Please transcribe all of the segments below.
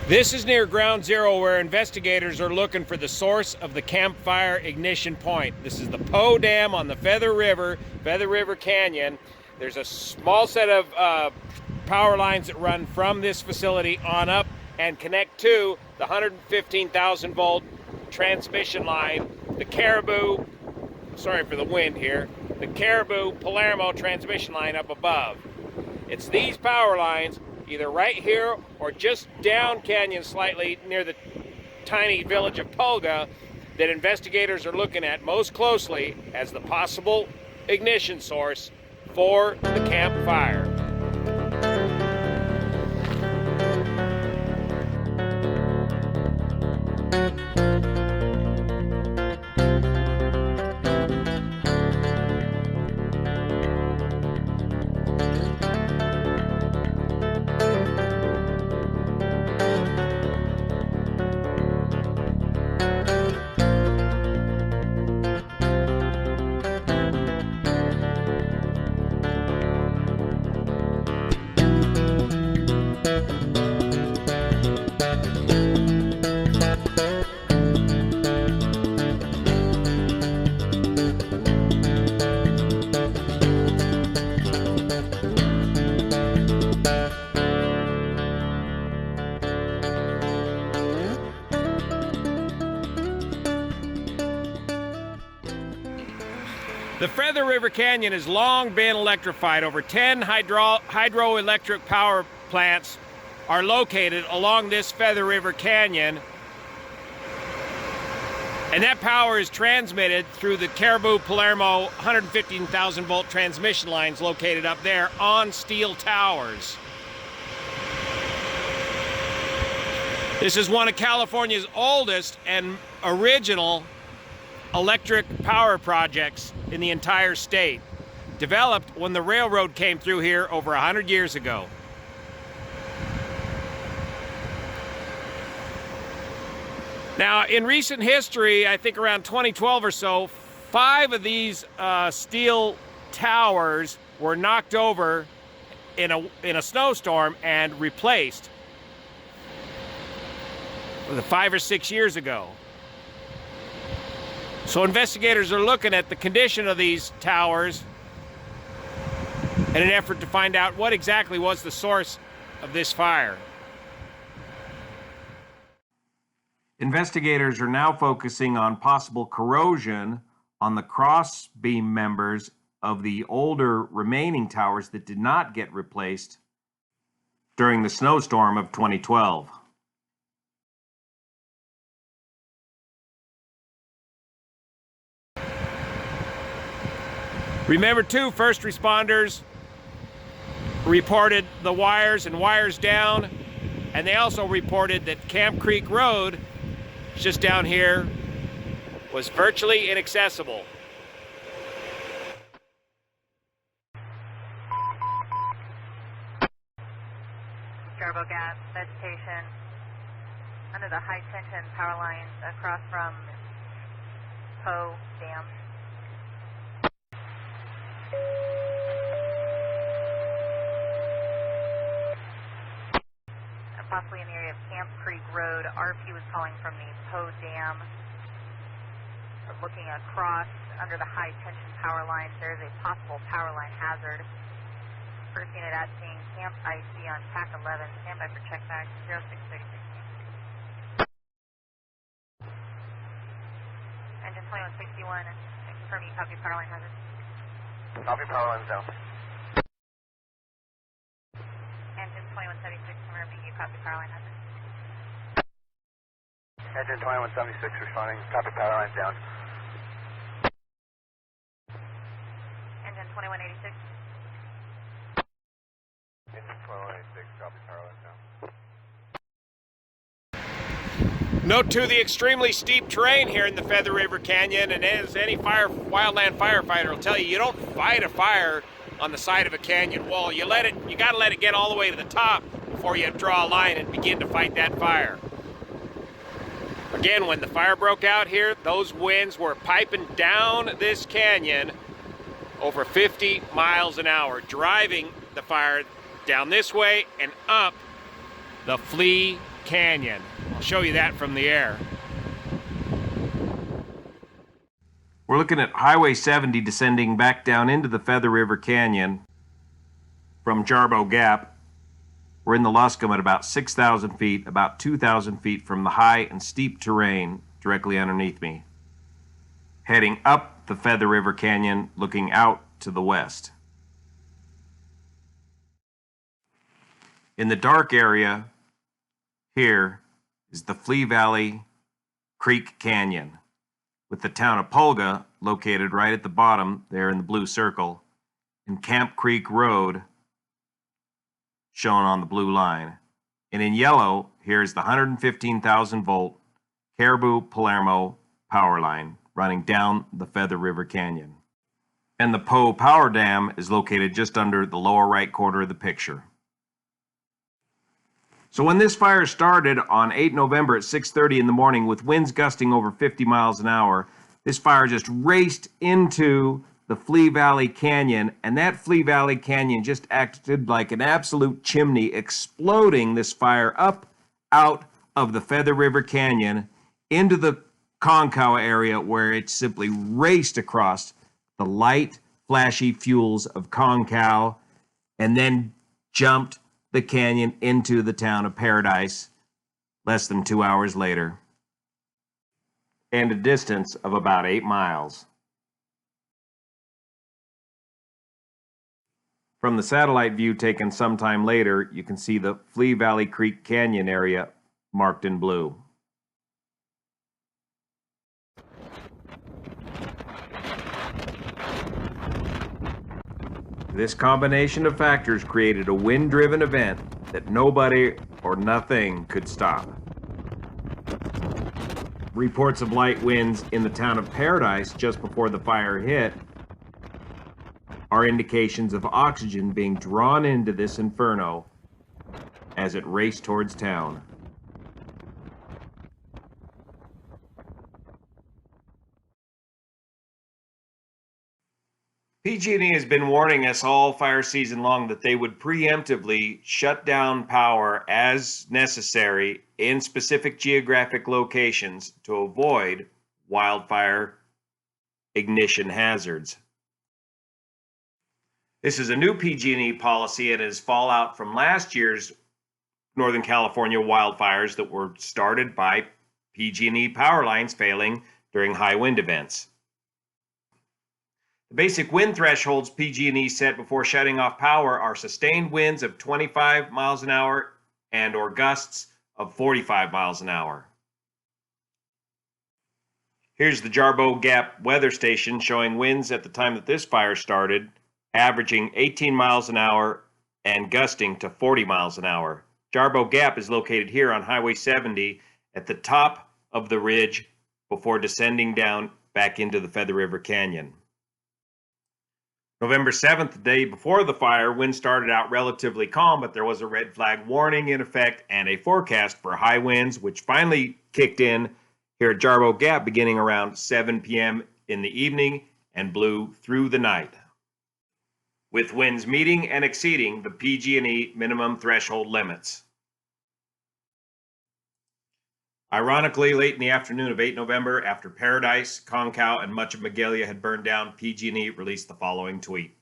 This is near ground zero where investigators are looking for the source of the campfire ignition point. This is the Poe Dam on the Feather River Canyon. There's a small set of power lines that run from this facility on up and connect to the 115,000 volt transmission line, the Caribou, sorry for the wind here, the Caribou Palermo transmission line up above. It's these power lines, either right here or just down canyon slightly near the tiny village of Pulga, that investigators are looking at most closely as the possible ignition source for the campfire. The Feather River Canyon has long been electrified. Over 10 hydroelectric power plants are located along this Feather River Canyon. And that power is transmitted through the Caribou Palermo 115,000 volt transmission lines located up there on steel towers. This is one of California's oldest and original electric power projects in the entire state, developed when the railroad came through here over 100 years ago. Now, in recent history, I think around 2012 or so, 5 of these steel towers were knocked over in a snowstorm and replaced 5 or 6 years ago. So investigators are looking at the condition of these towers in an effort to find out what exactly was the source of this fire. Investigators are now focusing on possible corrosion on the cross beam members of the older remaining towers that did not get replaced during the snowstorm of 2012. Remember too, first responders reported the wires and wires down, and they also reported that Camp Creek Road, just down here, was virtually inaccessible. Turbo gas vegetation under the high tension power lines across from Poe Dam. Possibly in the area of Camp Creek Road. RP was calling from the Poe Dam. We're looking across under the high tension power lines. There is a possible power line hazard. First unit at scene, Camp IC on TAC 11. Stand by for check back 0636. Engine 2161, confirm you copy power line hazard. Copy, power lines down. Engine 2176, confirm you copy power line hazard. Engine 2176 responding, copy, power lines down. Engine 2186. Engine 2186, copy, power lines down. Note too the extremely steep terrain here in the Feather River Canyon, and as any wildland firefighter will tell you, you don't fight a fire on the side of a canyon wall. You gotta let it get all the way to the top before you draw a line and begin to fight that fire. Again, when the fire broke out here, those winds were piping down this canyon over 50 miles an hour, driving the fire down this way and up the Flea Canyon. I'll show you that from the air. We're looking at Highway 70 descending back down into the Feather River Canyon from Jarbo Gap. We're in the Luscombe at about 6,000 feet, about 2,000 feet from the high and steep terrain directly underneath me. Heading up the Feather River Canyon, looking out to the west. In the dark area here is the Flea Valley Creek Canyon, with the town of Pulga located right at the bottom there in the blue circle, and Camp Creek Road shown on the blue line. And in yellow, here's the 115,000 volt Caribou Palermo power line running down the Feather River Canyon. And the Poe Power Dam is located just under the lower right corner of the picture. So when this fire started on 8 November at 6:30 in the morning with winds gusting over 50 miles an hour, this fire just raced into the Flea Valley Canyon, and that Flea Valley Canyon just acted like an absolute chimney, exploding this fire up out of the Feather River Canyon into the Concow area, where it simply raced across the light, flashy fuels of Concow and then jumped the canyon into the town of Paradise less than 2 hours later, and a distance of about 8 miles. From the satellite view taken sometime later, you can see the Flea Valley Creek Canyon area marked in blue. This combination of factors created a wind-driven event that nobody or nothing could stop. Reports of light winds in the town of Paradise just before the fire hit are indications of oxygen being drawn into this inferno as it raced towards town. PG&E has been warning us all fire season long that they would preemptively shut down power as necessary in specific geographic locations to avoid wildfire ignition hazards. This is a new PG&E policy and is fallout from last year's Northern California wildfires that were started by PG&E power lines failing during high wind events. The basic wind thresholds PG&E set before shutting off power are sustained winds of 25 miles an hour and or gusts of 45 miles an hour. Here's the Jarbo Gap weather station showing winds at the time that this fire started, averaging 18 miles an hour and gusting to 40 miles an hour. Jarbo Gap is located here on Highway 70 at the top of the ridge before descending down back into the Feather River Canyon. November 7th, the day before the fire, winds started out relatively calm, but there was a red flag warning in effect and a forecast for high winds, which finally kicked in here at Jarbo Gap beginning around 7 p.m. in the evening and blew through the night, with winds meeting and exceeding the PG&E minimum threshold limits. Ironically, late in the afternoon of 8 November, after Paradise, Concow, and much of Magalia had burned down, PG&E released the following tweet.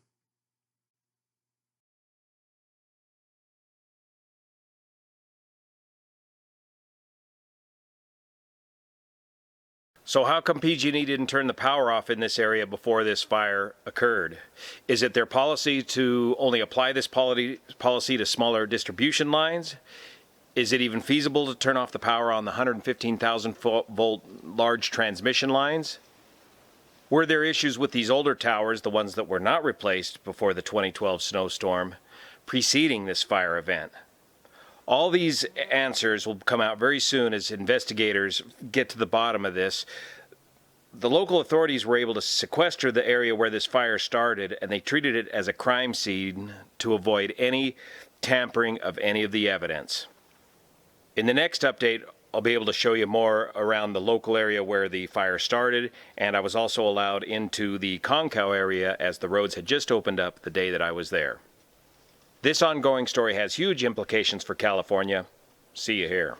So how come PG&E didn't turn the power off in this area before this fire occurred? Is it their policy to only apply this policy to smaller distribution lines? Is it even feasible to turn off the power on the 115,000 volt large transmission lines? Were there issues with these older towers, the ones that were not replaced before the 2012 snowstorm, preceding this fire event? All these answers will come out very soon as investigators get to the bottom of this. The local authorities were able to sequester the area where this fire started, and they treated it as a crime scene to avoid any tampering of any of the evidence. In the next update, I'll be able to show you more around the local area where the fire started, and I was also allowed into the Concow area as the roads had just opened up the day that I was there. This ongoing story has huge implications for California. See you here.